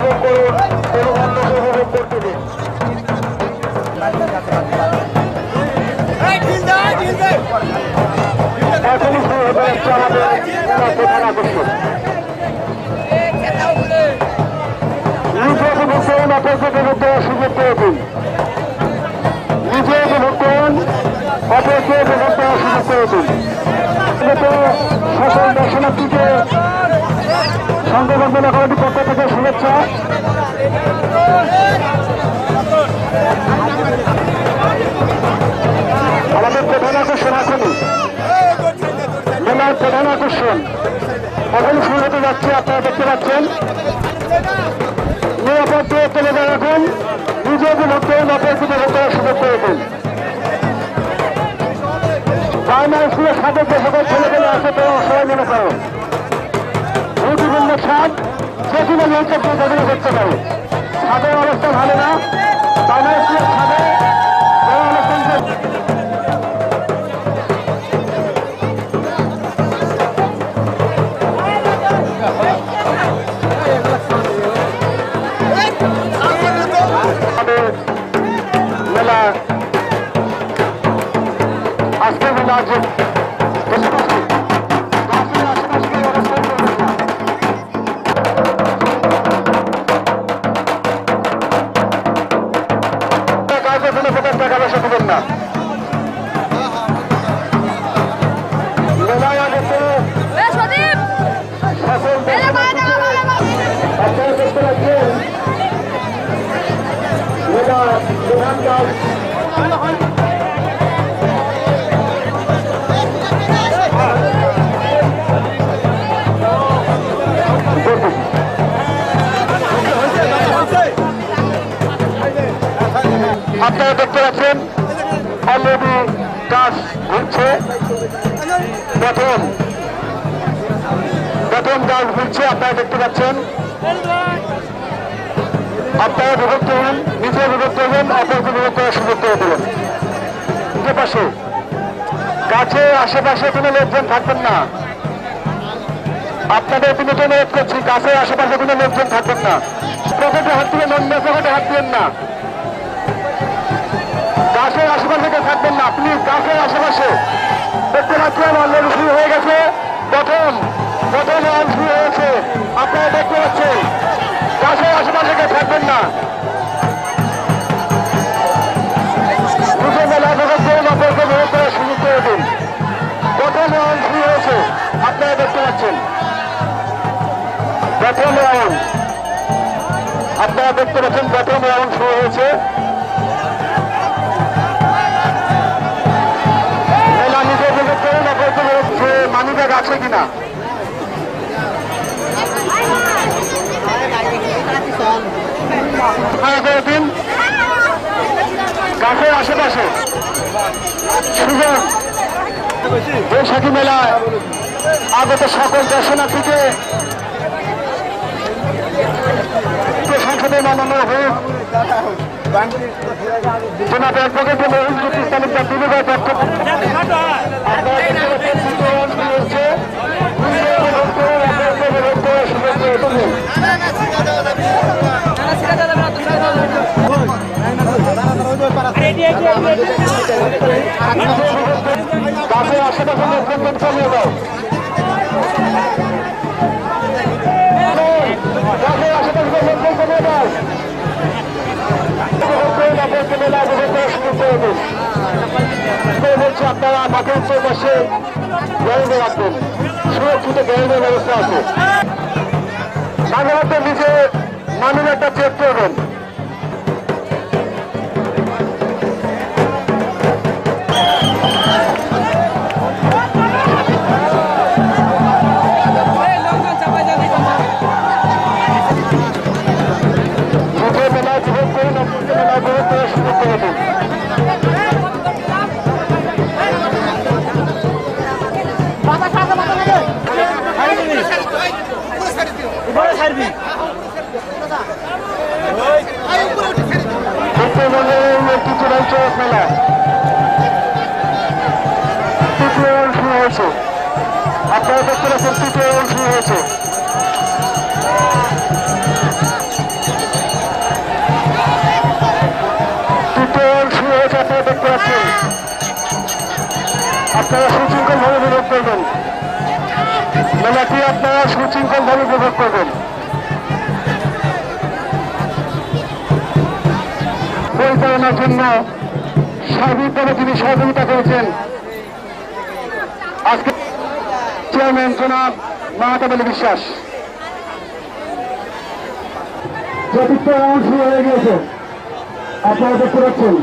উপভোগ করুন এবং অন্যকে উপভোগ করতে দিন। এখনই শুরু হতে যাচ্ছে আমাদের প্রধান আকর্ষণ। নিজে উপভোগ করুন, অপরকে উপভোগ করার সুযোগ করে দিন। নিজে উপভোগ করুন, অপরকে উপভোগ করার সুযোগ করে দিন। সকল দর্শনার্থীকে সংঘবন্ধ কমিটির পক্ষ থেকে শুভেচ্ছা। আমাদের প্রধান আকর্ষণ এখনই মেলার প্রধান আকর্ষণ এখন শুরু হতে যাচ্ছে। আপনারা দেখতে পাচ্ছেন নিরাপদ দূরত্ব বজায় রাখুন, নিজে উপভোগ করুন, অপরকে উপভোগ করার সুযোগ করে দিন। প্রাইমারি স্কুলের সাথে যে সকল ছেলেপেলে আছে তারা সবাই মনে করো ঝুঁকিপূর্ণ ছাদ যে কোনো লোকের যেগুলো করতে পারে। ছাদের অবস্থা ভালো না, প্রাইমারি স্কুলের ছাদে মেলা আজকের মেলা আছে টাকা পয়সা দেবেন না। মেলায় আগে তো আপনারা দেখতে পাচ্ছেন মেলা প্রধান কাজ আপনারা দেখতে পাচ্ছেন অলরেডি কাজ ঘুরছে। প্রথম কাজ ঘুরছে, আপনারা দেখতে পাচ্ছেন। আপনারা বিভক্ত হন, নিজে বিভক্ত হবেন, অপরকে বিভক্ত করার সুযোগ করে দেবেন। যে পাশে গাছে আশেপাশে কোনো লোকজন থাকবেন না। আপনাদের বিনোদন অনুরোধ করছি, গাছের আশেপাশে কোনো লোকজন থাকবেন না। পকেটে হাত দিবেন, অন্য পকেটে হাত দিবেন না। গাছের আশেপাশে থাকবেন না, প্লিজ। গাছের আশেপাশে দেখতে পাচ্ছেন অলরেডি শুরু হয়ে গেছে। প্রথম রাউন্ড শুরু হয়েছে, আপনারা দেখতে পাচ্ছেন। গাছের আশেপাশে থাকবেন না। দুটো মেলা উপভোগ করুন, অপরকে উপভোগ করার সুযোগ করে দিন। প্রথম রাউন্ড শুরু হয়েছে, আপনারা দেখতে পাচ্ছেন। প্রথম রাউন্ড আপনারা দেখতে পাচ্ছেন, প্রথম রাউন্ড শুরু হয়েছে। মেলা নিজে উপভোগ করুন, অপরকে যে মানিব্যাগ আছে কিনা। দিন গাছের আশেপাশে সুযোগ বৈশাখী মেলায় আগত সকল দর্শনার্থীকে সংসদের মাননীয় হুইপ জনাব অ্যাডভোকেট মহিউল ইসলামিক বিভাগের পক্ষ গাছের আশেপাশে লোকজন কমিয়ে দাও। গাছের আশেপাশে লোকজন কমিয়ে দাও। বলছি আপনারা মাঠের পাশে গ্যারেন্টি রাখবেন, সুরক্ষিত গ্যারেন্টির ব্যবস্থা আছে। মাঝে মধ্যে নিজে মানুষ একটা চেক করবেন। মেলা তৃতীয় রাউন্ড শুরু হয়েছে, আপনারা দেখতে পাচ্ছেন তৃতীয় রাউন্ড শুরু হয়েছে। আপনারা সুশৃঙ্খলভাবে উপভোগ করবেন। মেলাটি আপনারা সুশৃঙ্খলভাবে উপভোগ করবেন। পরিচালনার জন্য সার্বিকভাবে তিনি সহযোগিতা করেছেন আজকে চেয়ারম্যান জনাব মাহতাব আলী বিশ্বাস। চতুর্থ রাউন্ড শুরু হয়ে গিয়েছে, আপনারা দেখতে পাচ্ছেন।